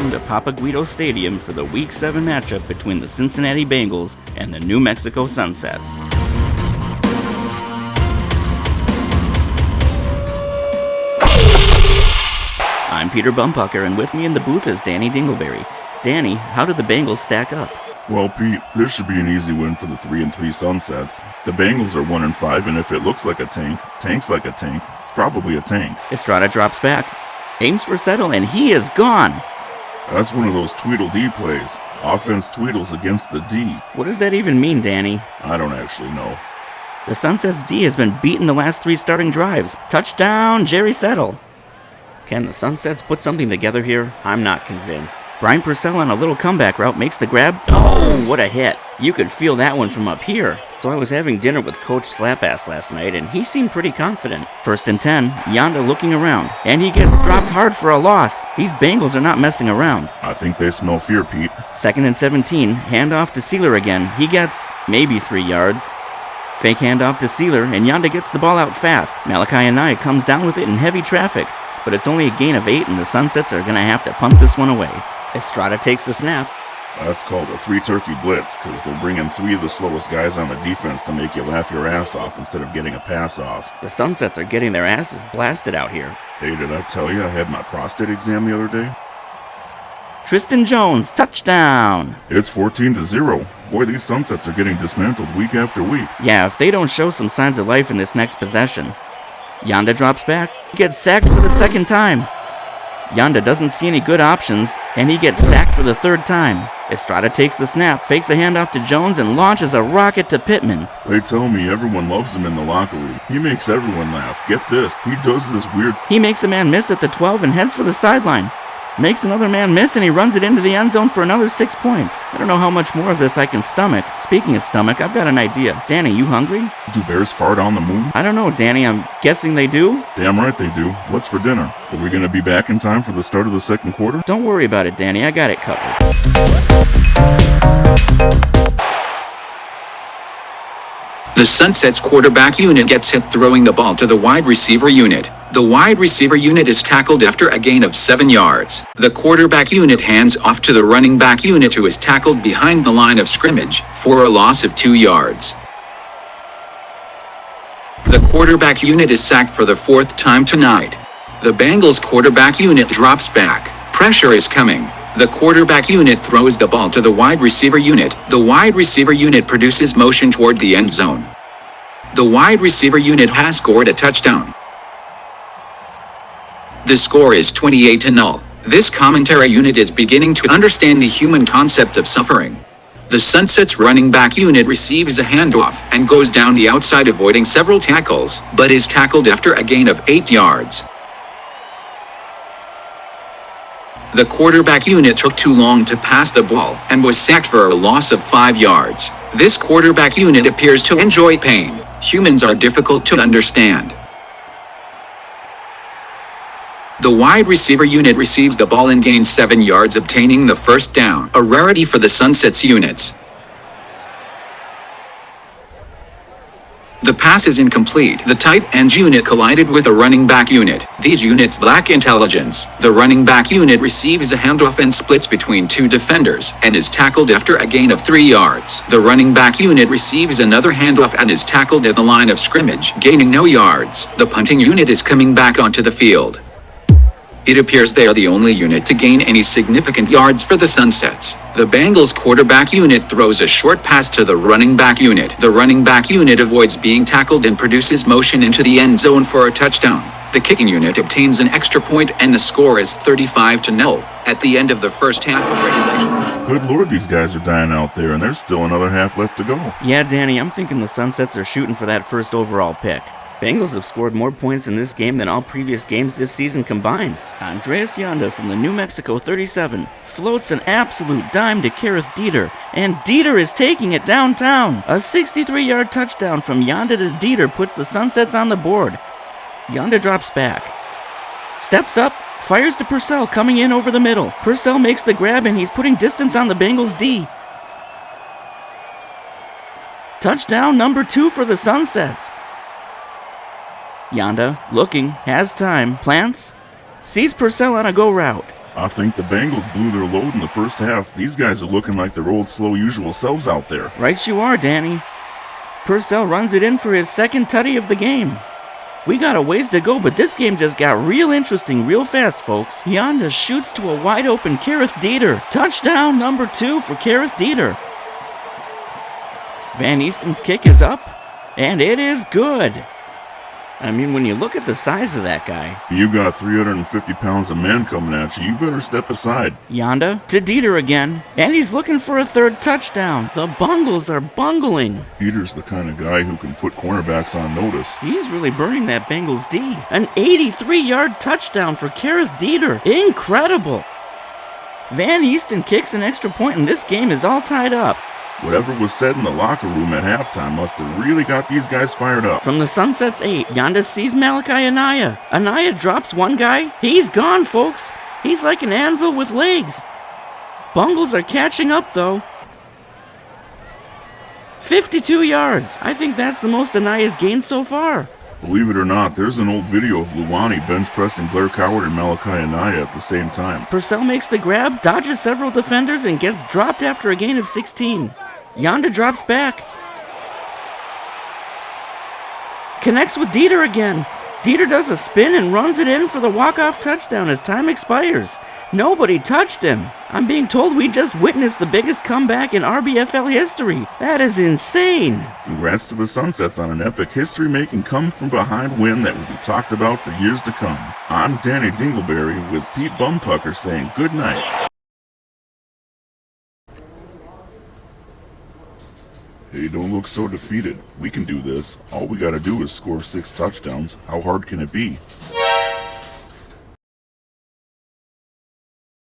welcome to Papa Guido Stadium for the Week 7 matchup between the Cincinnati Bengals and the New Mexico Sunsets. I'm Peter Bumpucker, and with me in the booth is Danny Dingleberry. Danny, how did the Bengals stack up? Well, Pete, this should be an easy win for the 3-3 Sunsets. The Bengals are 1-5, and if it looks like a tank's like a tank, it's probably a tank. Estrada drops back, aims for Settle, and he is gone! That's one of those Tweedledee plays. Offense Tweedles against the D. What does that even mean, Danny? I don't actually know. The Sunsets D has been beaten the last 3 starting drives. Touchdown, Jerry Settle! Can the Sunsets put something together here? I'm not convinced. Brian Purcell on a little comeback route makes the grab. Oh, what a hit. You could feel that one from up here. So I was having dinner with Coach Slapass last night, and he seemed pretty confident. 1st and 10, Yonda looking around, and he gets dropped hard for a loss. These Bengals are not messing around. I think they smell fear, Pete. 2nd and 17, handoff to Sealer again. He gets maybe 3 yards. Fake handoff to Sealer, and Yonda gets the ball out fast. Malachi Anai comes down with it in heavy traffic. But it's only a gain of 8, and the Sunsets are going to have to punt this one away. Estrada takes the snap. That's called a 3-turkey blitz, because they're bringing 3 of the slowest guys on the defense to make you laugh your ass off instead of getting a pass off. The Sunsets are getting their asses blasted out here. Hey, did I tell you I had my prostate exam the other day? Tristan Jones, touchdown! It's 14-0. Boy, these Sunsets are getting dismantled week after week. Yeah, if they don't show some signs of life in this next possession. Yonda drops back, gets sacked for the 2nd time. Yonda doesn't see any good options, and he gets sacked for the 3rd time. Estrada takes the snap, fakes a handoff to Jones, and launches a rocket to Pittman. They tell me everyone loves him in the locker room. He makes everyone laugh. Get this, he does this weird... He makes a man miss at the 12 and heads for the sideline. Makes another man miss, and he runs it into the end zone for another 6 points. I don't know how much more of this I can stomach. Speaking of stomach, I've got an idea. Danny, you hungry? Do bears fart on the moon? I don't know, Danny. I'm guessing they do? Damn right they do. What's for dinner? Are we going to be back in time for the start of the 2nd quarter? Don't worry about it, Danny. I got it covered. The Sunsets quarterback unit gets hit throwing the ball to the wide receiver unit. The wide receiver unit is tackled after a gain of 7 yards. The quarterback unit hands off to the running back unit, who is tackled behind the line of scrimmage for a loss of 2 yards. The quarterback unit is sacked for the 4th time tonight. The Bengals quarterback unit drops back. Pressure is coming. The quarterback unit throws the ball to the wide receiver unit. The wide receiver unit produces motion toward the end zone. The wide receiver unit has scored a touchdown. The score is 28-0. This commentary unit is beginning to understand the human concept of suffering. The Sunsets running back unit receives a handoff and goes down the outside, avoiding several tackles, but is tackled after a gain of 8 yards. The quarterback unit took too long to pass the ball and was sacked for a loss of 5 yards. This quarterback unit appears to enjoy pain. Humans are difficult to understand. The wide receiver unit receives the ball and gains 7 yards, obtaining the 1st down, a rarity for the Sunsets units. The pass is incomplete. The tight end unit collided with a running back unit. These units lack intelligence. The running back unit receives a handoff and splits between 2 defenders and is tackled after a gain of 3 yards. The running back unit receives another handoff and is tackled at the line of scrimmage, gaining no yards. The punting unit is coming back onto the field. It appears they are the only unit to gain any significant yards for the Sunsets. The Bengals quarterback unit throws a short pass to the running back unit. The running back unit avoids being tackled and produces motion into the end zone for a touchdown. The kicking unit obtains an extra point, and the score is 35-0 at the end of the 1st half of regulation. Good Lord, these guys are dying out there, and there's still another half left to go. Yeah, Danny, I'm thinking the Sunsets are shooting for that 1st overall pick. Bengals have scored more points in this game than all previous games this season combined. Andreas Yonda from the New Mexico 37 floats an absolute dime to Kareth Dieter, and Dieter is taking it downtown. A 63-yard touchdown from Yonda to Dieter puts the Sunsets on the board. Yonda drops back, steps up, fires to Purcell coming in over the middle. Purcell makes the grab, and he's putting distance on the Bengals D. Touchdown number 2 for the Sunsets. Yonda, looking, has time, plants, sees Purcell on a go route. I think the Bengals blew their load in the first half. These guys are looking like their old slow usual selves out there. Right you are, Danny. Purcell runs it in for his second tutty of the game. We got a ways to go, but this game just got real interesting real fast, folks. Yonda shoots to a wide open Kareth Dieter. Touchdown number 2 for Kareth Dieter. Van Easton's kick is up, and it is good. I mean, when you look at the size of that guy. You got 350 pounds of man coming at you. You better step aside. Yonda to Dieter again, and he's looking for a third touchdown. The Bungles are bungling. Peter's the kind of guy who can put cornerbacks on notice. He's really burning that Bengals D. An 83-yard touchdown for Kareth Dieter. Incredible. Van Easton kicks an extra point, and this game is all tied up. Whatever was said in the locker room at halftime must have really got these guys fired up. From the Sunsets 8, Yonda sees Malachi Anaya. Anaya drops one guy. He's gone, folks. He's like an anvil with legs. Bungles are catching up, though. 52 yards. I think that's the most Anaya's gained so far. Believe it or not, there's an old video of Luwani bench pressing Blair Coward and Malachi Anaya at the same time. Purcell makes the grab, dodges several defenders, and gets dropped after a gain of 16. Yonda drops back. Connects with Dieter again. Dieter does a spin and runs it in for the walk-off touchdown as time expires. Nobody touched him. I'm being told we just witnessed the biggest comeback in RBFL history. That is insane. Congrats to the Sunsets on an epic history-making come-from-behind win that will be talked about for years to come. I'm Danny Dingleberry with Pete Bumpucker saying good night. Hey, don't look so defeated. We can do this. All we gotta do is score 6 touchdowns. How hard can it be?